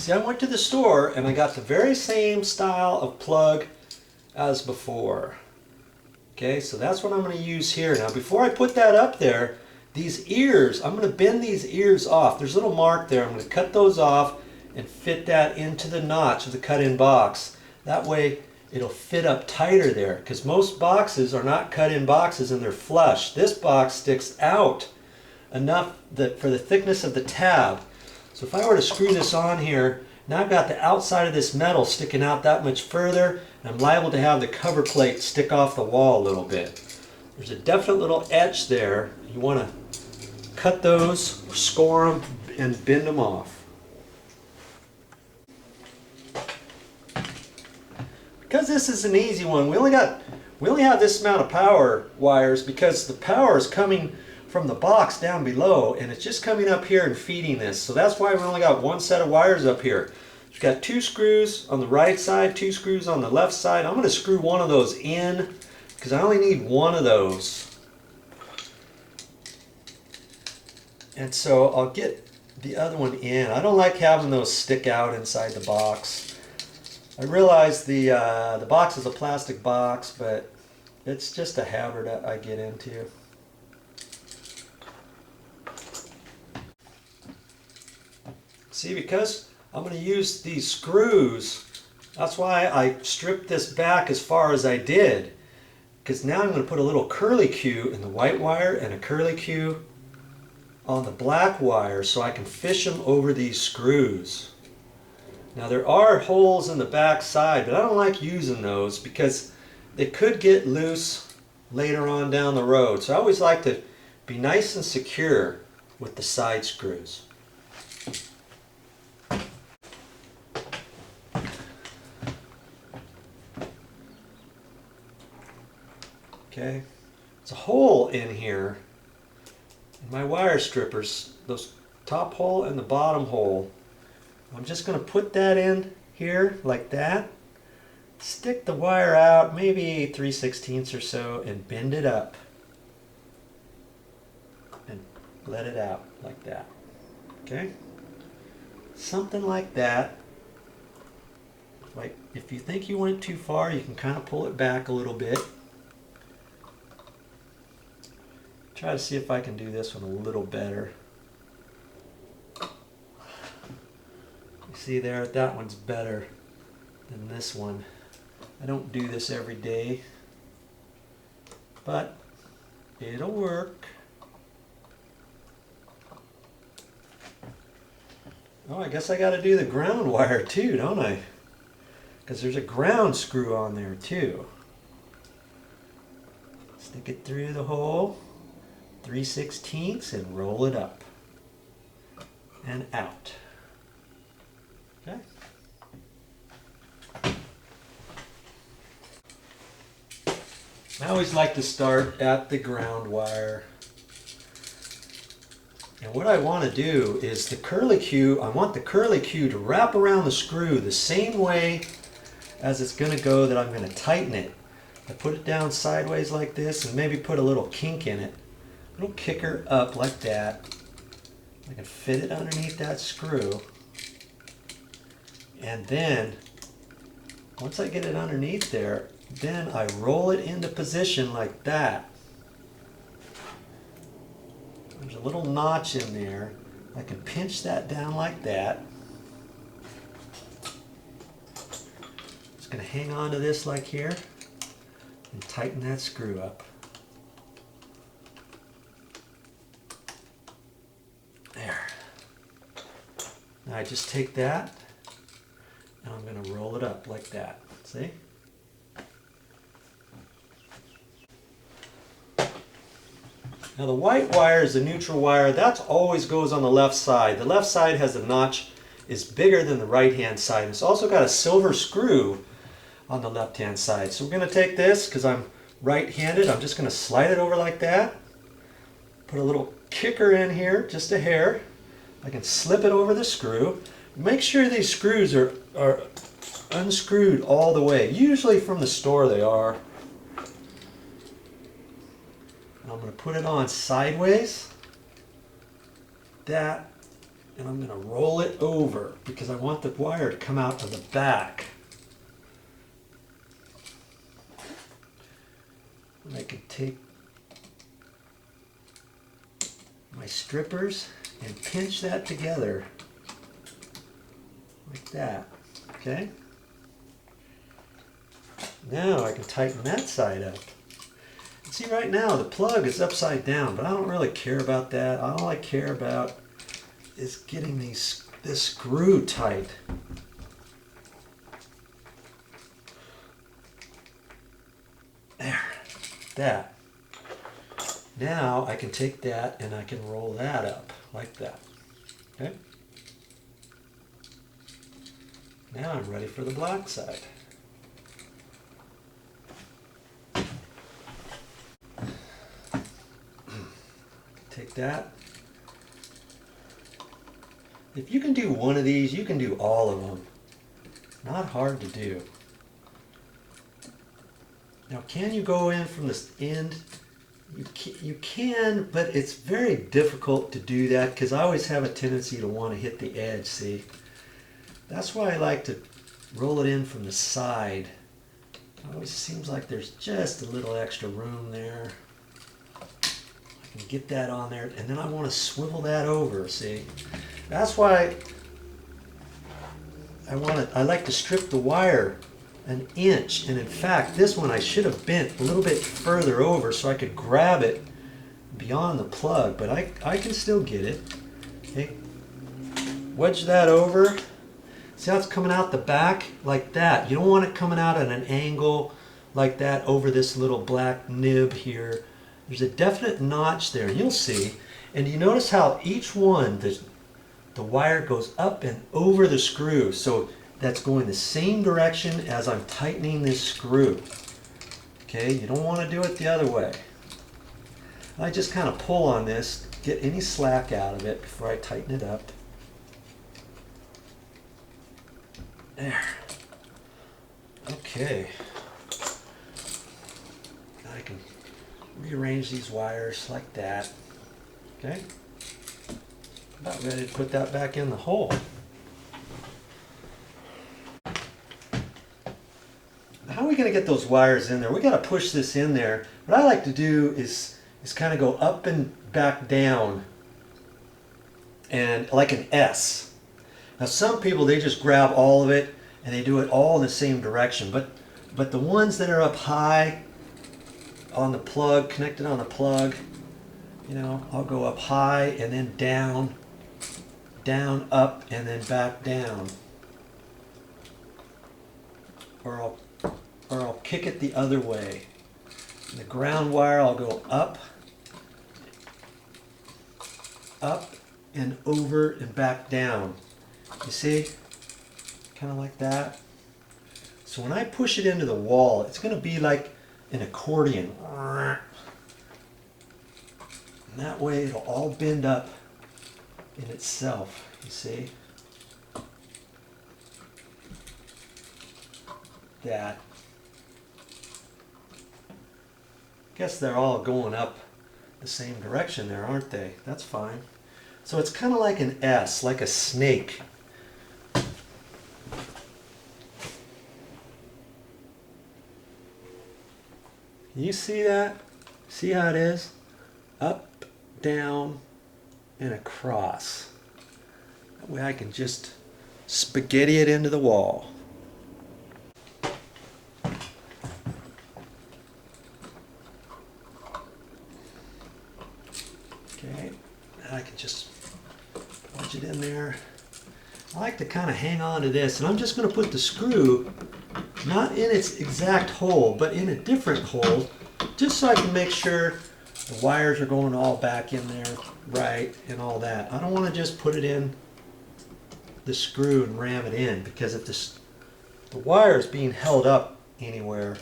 See, I went to the store and I got the very same style of plug as before. Okay, so that's what I'm going to use here. Now before I put that up there, these ears, I'm going to bend these ears off. There's a little mark there. I'm going to cut those off and fit that into the notch of the cut-in box. That way it'll fit up tighter there, because most boxes are not cut-in boxes and they're flush. This box sticks out enough that for the thickness of the tab. So if I were to screw this on here, now I've got the outside of this metal sticking out that much further, and I'm liable to have the cover plate stick off the wall a little bit. There's a definite little edge there. You want to cut those, score them, and bend them off. Because this is an easy one, we only have this amount of power wires because the power is coming from the box down below and it's just coming up here and feeding this. So that's why we only got one set of wires up here. We've got 2 screws on the right side, 2 screws on the left side. I'm going to screw one of those in because I only need one of those. And so I'll get the other one in. I don't like having those stick out inside the box. I realize the box is a plastic box, but it's just a habit that I get into. See, because I'm going to use these screws, that's why I stripped this back as far as I did. Because now I'm going to put a little curly Q in the white wire and a curly Q on the black wire so I can fish them over these screws. Now there are holes in the back side, but I don't like using those because they could get loose later on down the road. So I always like to be nice and secure with the side screws. Okay, there's a hole in here in my wire strippers, those top hole and the bottom hole. I'm just going to put that in here like that, stick the wire out maybe 3/16 or so and bend it up and let it out like that. Okay, something like that. Like if you think you went too far, you can kind of pull it back a little bit. Try to see if I can do this one a little better. You see there, that one's better than this one. I don't do this every day, but it'll work. Oh, I guess I got to do the ground wire too, don't I? Because there's a ground screw on there too. Stick it through the hole, 3/16 and roll it up and out. Okay. I always like to start at the ground wire. And what I want to do is the curly Q, I want the curly Q to wrap around the screw the same way as it's going to go that I'm going to tighten it. I put it down sideways like this and maybe put a little kink in it. A little kicker up like that. I can fit it underneath that screw. And then, once I get it underneath there, then I roll it into position like that. There's a little notch in there. I can pinch that down like that. Just going to hang on to this like here and tighten that screw up. There. Now I just take that and I'm going to roll it up like that. See? Now the white wire is the neutral wire. That always goes on the left side. The left side has a notch, is bigger than the right hand side. It's also got a silver screw on the left hand side. So we're going to take this, because I'm right handed, I'm just going to slide it over like that. Put a little kicker in here, just a hair. I can slip it over the screw. Make sure these screws are unscrewed all the way. Usually from the store they are. I'm going to put it on sideways. That. and I'm going to roll it over because I want the wire to come out of the back. And I can take my strippers and pinch that together like that. Okay? Now I can tighten that side up. See, right now the plug is upside down, but I don't really care about that. All I care about is getting this screw tight. There, that. Now I can take that and I can roll that up like that. Okay? Now I'm ready for the black side. Take that. If you can do one of these, you can do all of them. Not hard to do. Now, can you go in from this end? You can, but it's very difficult to do that because I always have a tendency to want to hit the edge, see? That's why I like to roll it in from the side. It always seems like there's just a little extra room there. I can get that on there, and then I want to swivel that over, see? That's why I like to strip the wire an inch, and in fact this one I should have bent a little bit further over so I could grab it beyond the plug, but I can still get it. Okay, wedge that over. See how it's coming out the back like that. You don't want it coming out at an angle like that over this little black nib here. There's a definite notch there, and you'll see. And you notice how each one, the wire goes up and over the screw, so that's going the same direction as I'm tightening this screw. Okay, you don't want to do it the other way. I just kind of pull on this, get any slack out of it before I tighten it up. There. Okay. I can rearrange these wires like that. Okay. About ready to put that back in the hole. How are we going to get those wires in there? We got to push this in there. What I like to do is kind of go up and back down, and like an S. Now some people, they just grab all of it and they do it all in the same direction, but the ones that are up high on the plug, connected on the plug, you know, I'll go up high and then down, down, up, and then back down. Or I'll kick it the other way. The ground wire, I'll go up, and over and back down. You see? Kind of like that. So when I push it into the wall, it's going to be like an accordion. And that way it'll all bend up in itself, you see? That. Guess they're all going up the same direction there, aren't they? That's fine. So it's kind of like an S, like a snake. You see that? See how it is? Up, down, and across. That way I can just spaghetti it into the wall. Okay, and I can just wedge it in there. I like to kind of hang on to this, and I'm just going to put the screw not in its exact hole, but in a different hole, just so I can make sure the wires are going all back in there right and all that. I don't want to just put it in the screw and ram it in, because if the wire is being held up anywhere,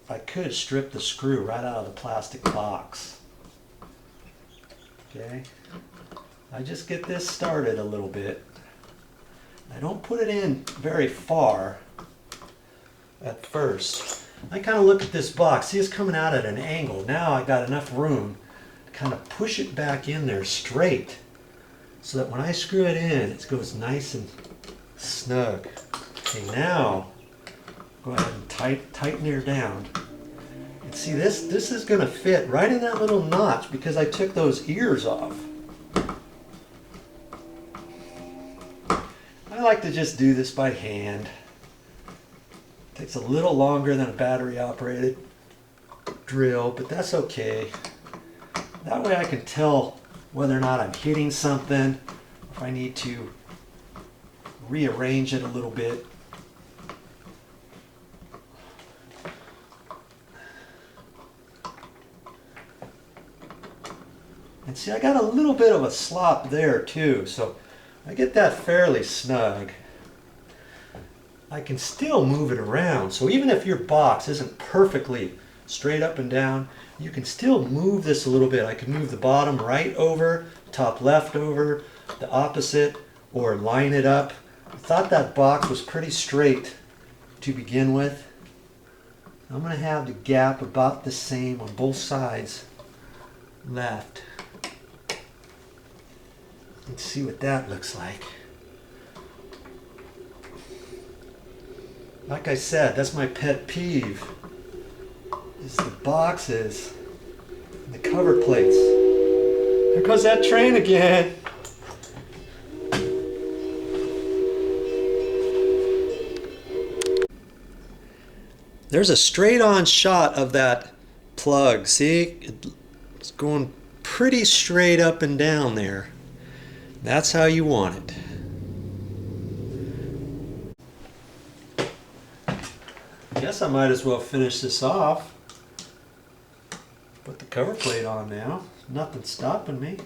I could strip the screw right out of the plastic box. Okay, I just get this started a little bit. I don't put it in very far at first. I kind of look at this box. See, it's coming out at an angle. Now I got enough room to kind of push it back in there straight. so that when I screw it in, it goes nice and snug. Okay, now go ahead and tighten her down. And see, this is going to fit right in that little notch because I took those ears off. I like to just do this by hand. It takes a little longer than a battery operated drill, but that's okay. That way I can tell whether or not I'm hitting something, if I need to rearrange it a little bit. And see, I got a little bit of a slop there too, so I get that fairly snug. I can still move it around, so even if your box isn't perfectly straight up and down, you can still move this a little bit. I can move the bottom right over, top left over, the opposite, or line it up. I thought that box was pretty straight to begin with. I'm going to have the gap about the same on both sides left. Let's see what that looks like. Like I said, that's my pet peeve, is the boxes and the cover plates. There goes that train again. There's a straight on shot of that plug. See, it's going pretty straight up and down there. That's how you want it. I guess I might as well finish this off. Put the cover plate on now. Nothing's stopping me.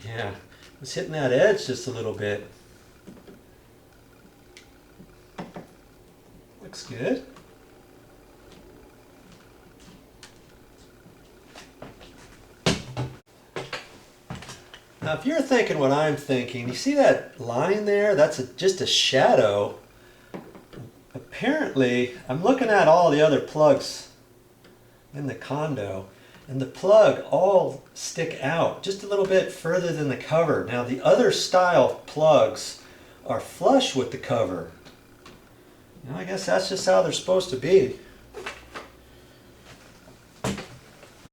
Yeah, I was hitting that edge just a little bit. Looks good. Now if you're thinking what I'm thinking, you see that line there? That's just a shadow. Apparently, I'm looking at all the other plugs in the condo, and the plug all stick out just a little bit further than the cover. Now the other style plugs are flush with the cover. You know, I guess that's just how they're supposed to be.